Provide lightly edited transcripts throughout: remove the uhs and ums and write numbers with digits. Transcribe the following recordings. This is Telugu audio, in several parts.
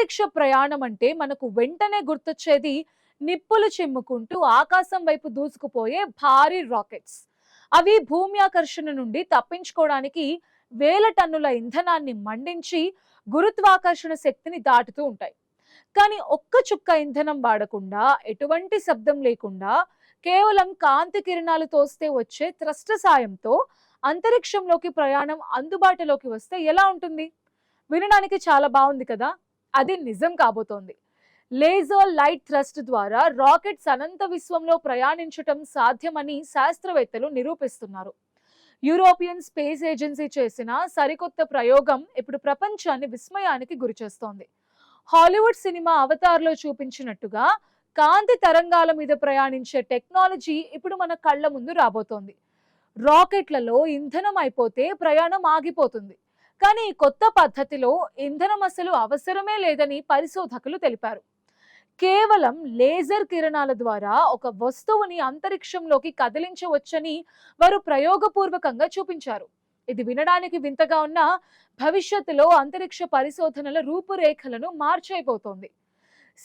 అంతరిక్ష ప్రయాణం అంటే మనకు వెంటనే గుర్తొచ్చేది నిప్పులు చిమ్ముకుంటూ ఆకాశం వైపు దూసుకుపోయే భారీ రాకెట్స్. అవి భూమి ఆకర్షణ నుండి తప్పించుకోవడానికి వేల టన్నుల ఇంధనాన్ని మండించి గురుత్వాకర్షణ శక్తిని దాటుతూ ఉంటాయి. కానీ ఒక్క చుక్క ఇంధనం వాడకుండా, ఎటువంటి శబ్దం లేకుండా, కేవలం కాంతి కిరణాలు తోస్తే వచ్చే థ్రస్ట్ సాయంతో అంతరిక్షంలోకి ప్రయాణం అందుబాటులోకి వస్తే ఎలా ఉంటుంది? వినడానికి చాలా బాగుంది కదా. అది నిజం కాబోతోంది. లేజర్ లైట్ థ్రస్ట్ ద్వారా రాకెట్స్ అనంత విశ్వంలో ప్రయాణించటం సాధ్యమని శాస్త్రవేత్తలు నిరూపిస్తున్నారు. యూరోపియన్ స్పేస్ ఏజెన్సీ చేసిన సరికొత్త ప్రయోగం ఇప్పుడు ప్రపంచాన్ని విస్మయానికి గురిచేస్తోంది. హాలీవుడ్ సినిమా అవతార్లో చూపించినట్టుగా కాంతి తరంగాల మీద ప్రయాణించే టెక్నాలజీ ఇప్పుడు మన కళ్ళ ముందు రాబోతోంది. రాకెట్లలో ఇంధనం అయిపోతే ప్రయాణం ఆగిపోతుంది. కానీ ఈ కొత్త పద్ధతిలో ఇంధనం అసలు అవసరమే లేదని పరిశోధకులు తెలిపారు. కేవలం లేజర్ కిరణాల ద్వారా ఒక వస్తువుని అంతరిక్షంలోకి కదిలించవచ్చని వారు ప్రయోగపూర్వకంగా చూపించారు. ఇది వినడానికి వింతగా ఉన్న భవిష్యత్తులో అంతరిక్ష పరిశోధనల రూపురేఖలను మార్చైపోతోంది.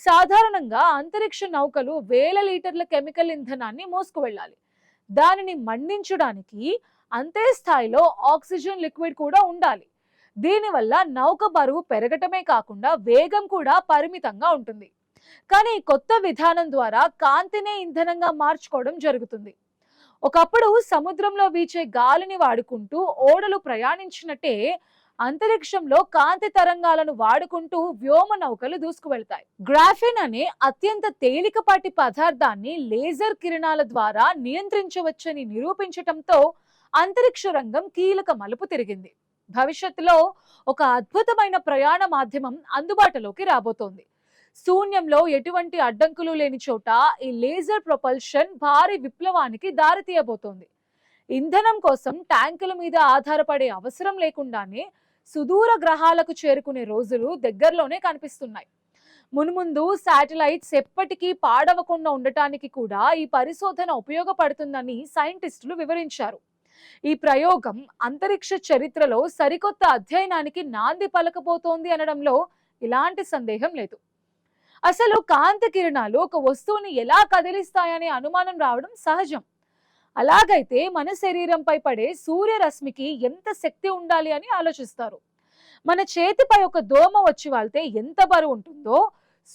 సాధారణంగా అంతరిక్ష నౌకలు వేల లీటర్ల కెమికల్ ఇంధనాన్ని మోసుకువెళ్ళాలి. దానిని మండించడానికి అంతే స్థాయిలో ఆక్సిజన్ లిక్విడ్ కూడా ఉండాలి. దీనివల్ల నౌక బరువు పెరగటమే కాకుండా వేగం కూడా పరిమితంగా ఉంటుంది. కానీ కొత్త విధానం ద్వారా కాంతినే ఇంధనంగా మార్చుకోవడం జరుగుతుంది. ఒకప్పుడు సముద్రంలో వీచే గాలిని వాడుకుంటూ ఓడలు ప్రయాణించినట్టే అంతరిక్షంలో కాంతి తరంగాలను వాడుకుంటూ వ్యోమ నౌకలు దూసుకువెళ్తాయి. గ్రాఫిన్ అనే అత్యంత తేలికపాటి పదార్థాన్ని లేజర్ కిరణాల ద్వారా నియంత్రించవచ్చని నిరూపించటంతో అంతరిక్ష రంగం కీలక మలుపు తిరిగింది. భవిష్యత్తులో ఒక అద్భుతమైన ప్రయాణ మాధ్యమం అందుబాటులోకి రాబోతోంది. శూన్యంలో ఎటువంటి అడ్డంకులు లేని చోట ఈ లేజర్ ప్రొపల్షన్ భారీ విప్లవానికి దారితీయబోతోంది. ఇంధనం కోసం ట్యాంకుల మీద ఆధారపడే అవసరం లేకుండానే సుదూర గ్రహాలకు చేరుకునే రోజులు దగ్గరలోనే కనిపిస్తున్నాయి. మున్ముందు శాటిలైట్స్ ఎప్పటికీ పాడవకుండా ఉండటానికి కూడా ఈ పరిశోధన ఉపయోగపడుతుందని సైంటిస్టులు వివరించారు. ఈ ప్రయోగం అంతరిక్ష చరిత్రలో సరికొత్త అధ్యయనానికి నాంది పలకబోతోంది అనడంలో ఎలాంటి సందేహం లేదు. అసలు కాంతి కిరణాలు ఒక వస్తువుని ఎలా కదిలిస్తాయనే అనుమానం రావడం సహజం. అలాగైతే మన శరీరంపై పడే సూర్యరశ్మికి ఎంత శక్తి ఉండాలి అని ఆలోచిస్తారు. మన చేతిపై ఒక దోమ వచ్చి వాళ్తే ఎంత బరువు ఉంటుందో,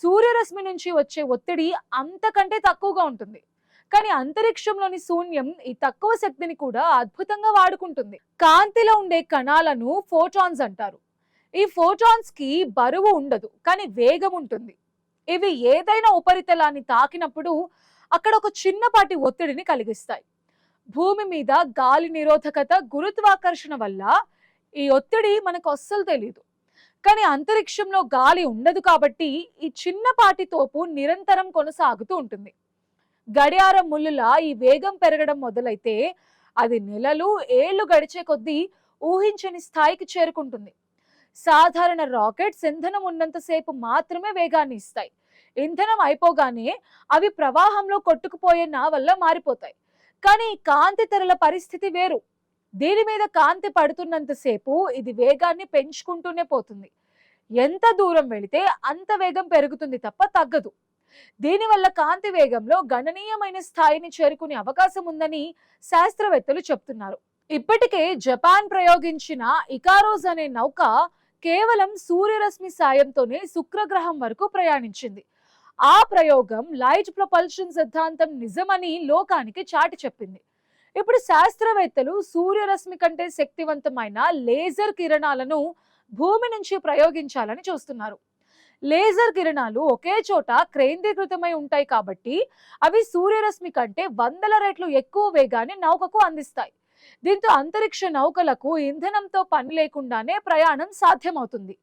సూర్యరశ్మి నుంచి వచ్చే ఒత్తిడి అంతకంటే తక్కువగా ఉంటుంది. కానీ అంతరిక్షంలోని శూన్యం ఈ తక్కువ శక్తిని కూడా అద్భుతంగా వాడుకుంటుంది. కాంతిలో ఉండే కణాలను ఫోటాన్స్ అంటారు. ఈ ఫోటాన్స్ కి బరువు ఉండదు, కానీ వేగం ఉంటుంది. ఇవి ఏదైనా ఉపరితలాన్ని తాకినప్పుడు అక్కడ ఒక చిన్నపాటి ఒత్తిడిని కలిగిస్తాయి. భూమి మీద గాలి నిరోధకత, గురుత్వాకర్షణ వల్ల ఈ ఒత్తిడి మనకు అస్సలు తెలియదు. కానీ అంతరిక్షంలో గాలి ఉండదు కాబట్టి ఈ చిన్నపాటి తోపు నిరంతరం కొనసాగుతూ ఉంటుంది. గడియారం ముళ్ళులా ఈ వేగం పెరగడం మొదలైతే అది నెలలు, ఏళ్లు గడిచే కొద్దీ ఊహించని స్థాయికి చేరుకుంటుంది. సాధారణ రాకెట్స్ ఇంధనం ఉన్నంతసేపు మాత్రమే వేగాన్ని ఇస్తాయి. ఇంధనం అయిపోగానే అవి ప్రవాహంలో కొట్టుకుపోయే నావల్ల మారిపోతాయి. కానీ కాంతి తెరల పరిస్థితి వేరు. దీని మీద కాంతి పడుతున్నంతసేపు ఇది వేగాన్ని పెంచుకుంటూనే పోతుంది. ఎంత దూరం వెళితే అంత వేగం పెరుగుతుంది తప్ప తగ్గదు. దీనివల్ల కాంతి వేగంలో గణనీయమైన స్థాయిని చేరుకునే అవకాశం ఉందని శాస్త్రవేత్తలు చెప్తున్నారు. ఇప్పటికే జపాన్ ప్రయోగించిన ఇకారోస్ అనే నౌక కేవలం సూర్యరశ్మి సాయంతోనే శుక్రగ్రహం వరకు ప్రయాణించింది. ఆ ప్రయోగం లైట్ ప్రొపల్షన్ సిద్ధాంతం నిజమని లోకానికి చాటి చెప్పింది. ఇప్పుడు శాస్త్రవేత్తలు సూర్యరశ్మి కంటే శక్తివంతమైన లేజర్ కిరణాలను భూమి నుంచి ప్రయోగించాలని చూస్తున్నారు. లేజర్ కిరణాలు ఒకే చోట కేంద్రీకృతమై ఉంటాయి కాబట్టి అవి సూర్యరశ్మి కంటే 100 రెట్లు ఎక్కువ వేగాన్ని నౌకకు అందిస్తాయి. దీంతో అంతరిక్ష నౌకలకు ఇంధనంతో పని లేకుండానే ప్రయాణం సాధ్యమవుతుంది.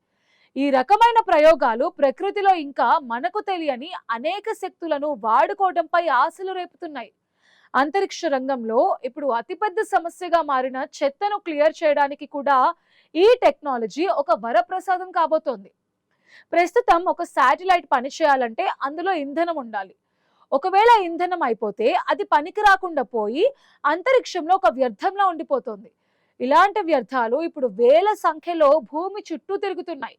ఈ రకమైన ప్రయోగాలు ప్రకృతిలో ఇంకా మనకు తెలియని అనేక శక్తులను వాడుకోవడంపై ఆశలు రేపుతున్నాయి. అంతరిక్ష రంగంలో ఇప్పుడు అతిపెద్ద సమస్యగా మారిన చెత్తను క్లియర్ చేయడానికి కూడా ఈ టెక్నాలజీ ఒక వరప్రసాదం కాబోతోంది. ప్రస్తుతం ఒక శాటిలైట్ పనిచేయాలంటే అందులో ఇంధనం ఉండాలి. ఒకవేళ ఇంధనం అయిపోతే అది పనికి రాకుండా పోయి అంతరిక్షంలో ఒక వ్యర్థంలా ఉండిపోతుంది. ఇలాంటి వ్యర్థాలు ఇప్పుడు వేల సంఖ్యలో భూమి చుట్టూ తిరుగుతున్నాయి.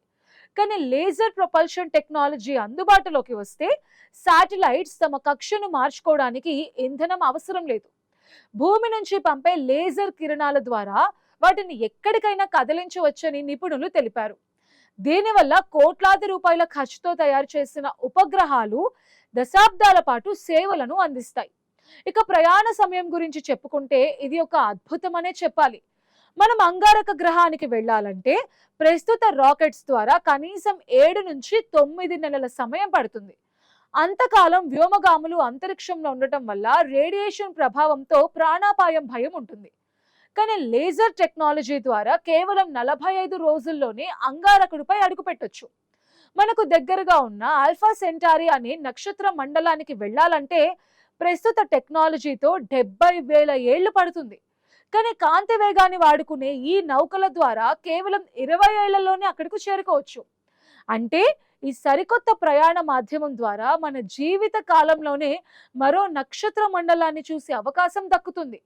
కానీ లేజర్ ప్రొపల్షన్ టెక్నాలజీ అందుబాటులోకి వస్తే శాటిలైట్స్ తమ కక్షను మార్చుకోవడానికి ఇంధనం అవసరం లేదు. భూమి నుంచి పంపే లేజర్ కిరణాల ద్వారా వాటిని ఎక్కడికైనా కదిలించవచ్చని నిపుణులు తెలిపారు. దీనివల్ల కోట్లాది రూపాయల ఖర్చుతో తయారు చేసిన ఉపగ్రహాలు దశాబ్దాల పాటు సేవలను అందిస్తాయి. ఇక ప్రయాణ సమయం గురించి చెప్పుకుంటే ఇది ఒక అద్భుతమనే చెప్పాలి. మనం అంగారక గ్రహానికి వెళ్ళాలంటే ప్రస్తుత రాకెట్స్ ద్వారా కనీసం 7 నుంచి 9 నెలల సమయం పడుతుంది. అంతకాలం వ్యోమగాములు అంతరిక్షంలో ఉండటం వల్ల రేడియేషన్ ప్రభావంతో ప్రాణాపాయం భయం ఉంటుంది. కానీ లేజర్ టెక్నాలజీ ద్వారా కేవలం 45 రోజుల్లోనే అంగారకుడిపై అడుగుపెట్టొచ్చు. మనకు దగ్గరగా ఉన్న ఆల్ఫా సెంటారి అనే నక్షత్ర మండలానికి వెళ్ళాలంటే ప్రస్తుత టెక్నాలజీతో 70,000 ఏళ్లు పడుతుంది. కానీ కాంతి వేగాన్ని వాడుకునే ఈ నౌకల ద్వారా కేవలం 20 ఏళ్లలోనే అక్కడికి చేరుకోవచ్చు. అంటే ఈ సరికొత్త ప్రయాణ మాధ్యమం ద్వారా మన జీవిత కాలంలోనే మరో నక్షత్ర మండలాన్ని చూసే అవకాశం దక్కుతుంది.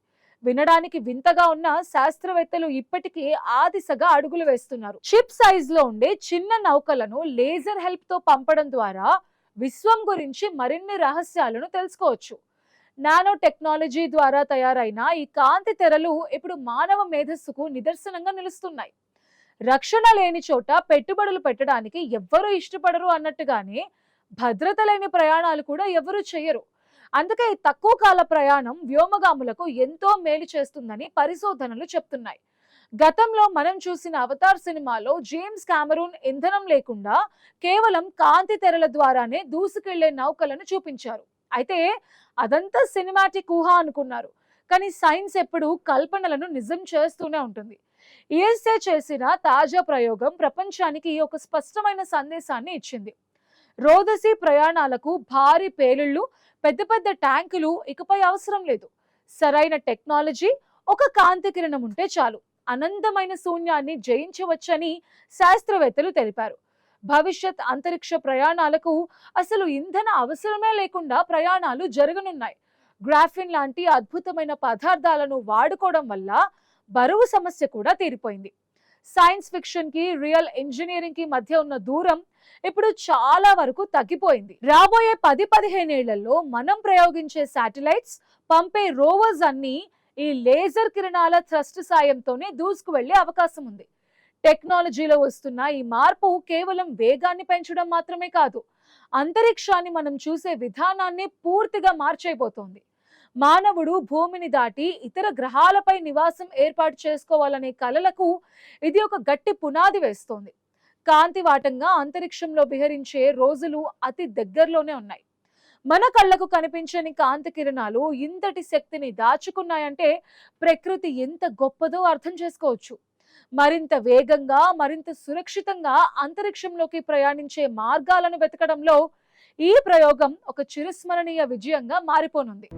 వినడానికి వింతగా ఉన్న శాస్త్రవేత్తలు ఇప్పటికీ ఆ దిశగా అడుగులు వేస్తున్నారు. చిప్ సైజ్ లో ఉండే చిన్న నౌకలను లేజర్ హెల్ప్ తో పంపడం ద్వారా విశ్వం గురించి మరిన్ని రహస్యాలను తెలుసుకోవచ్చు. నానో టెక్నాలజీ ద్వారా తయారైన ఈ కాంతి తెరలు ఇప్పుడు మానవ మేధస్సుకు నిదర్శనంగా నిలుస్తున్నాయి. రక్షణ లేని చోట పెట్టుబడులు పెట్టడానికి ఎవ్వరూ ఇష్టపడరు అన్నట్టుగానే భద్రత లేని ప్రయాణాలు కూడా ఎవరూ చేయరు. అందుకే ఈ తక్కువ కాల ప్రయాణం వ్యోమగాములకు ఎంతో మేలు చేస్తుందని పరిశోధనలు చెప్తున్నాయి. గతంలో మనం చూసిన అవతార్ సినిమాలో జేమ్స్ కామెరూన్ ఇంధనం లేకుండా కేవలం కాంతి తెరల ద్వారానే దూసుకెళ్లే నౌకలను చూపించారు. అయితే అదంతా సినిమాటిక్ ఊహ అనుకున్నారు. కానీ సైన్స్ ఎప్పుడు కల్పనలను నిజం చేస్తూనే ఉంటుంది. యుఎస్ఏ చేసిన తాజా ప్రయోగం ప్రపంచానికి ఒక స్పష్టమైన సందేశాన్ని ఇచ్చింది. రోదసీ ప్రయాణాలకు భారీ పేలుళ్లు, పెద్ద పెద్ద ట్యాంకులు ఇకపై అవసరం లేదు. సరైన టెక్నాలజీ, ఒక కాంతి కిరణం ఉంటే చాలు అనంతమైన శూన్యాన్ని జయించవచ్చని శాస్త్రవేత్తలు తెలిపారు. భవిష్యత్ అంతరిక్ష ప్రయాణాలకు అసలు ఇంధన అవసరమే లేకుండా ప్రయాణాలు జరగనున్నాయి. గ్రాఫిన్ లాంటి అద్భుతమైన పదార్థాలను వాడుకోవడం వల్ల బరువు సమస్య కూడా తీరిపోయింది. సైన్స్ ఫిక్షన్ కి రియల్ ఇంజనీరింగ్ కి మధ్య ఉన్న దూరం ఇప్పుడు చాలా వరకు తగ్గిపోయింది. రాబోయే 10-15 ఏళ్లలో మనం ప్రయోగించే శాటిలైట్స్, పంపే రోవర్స్ అన్ని ఈ లేజర్ కిరణాల థ్రస్ట్ సాయంతోనే దూసుకు వెళ్లే అవకాశం ఉంది. టెక్నాలజీలో వస్తున్న ఈ మార్పు కేవలం వేగాన్ని పెంచడం మాత్రమే కాదు, అంతరిక్షాన్ని మనం చూసే విధానాన్ని పూర్తిగా మార్చేయబోతోంది. మానవుడు భూమిని దాటి ఇతర గ్రహాలపై నివాసం ఏర్పాటు చేసుకోవాలనే కలలకు ఇది ఒక గట్టి పునాది వేస్తోంది. కాంతివాటంగా అంతరిక్షంలో విహరించే రోజులు అతి దగ్గరలోనే ఉన్నాయి. మన కళ్ళకు కనిపించని కాంతి కిరణాలు ఇంతటి శక్తిని దాచుకున్నాయంటే ప్రకృతి ఎంత గొప్పదో అర్థం చేసుకోవచ్చు. మరింత వేగంగా, మరింత సురక్షితంగా అంతరిక్షంలోకి ప్రయాణించే మార్గాలను వెతకడంలో ఈ ప్రయోగం ఒక చిరస్మరణీయ విజయంగా మారిపోనుంది.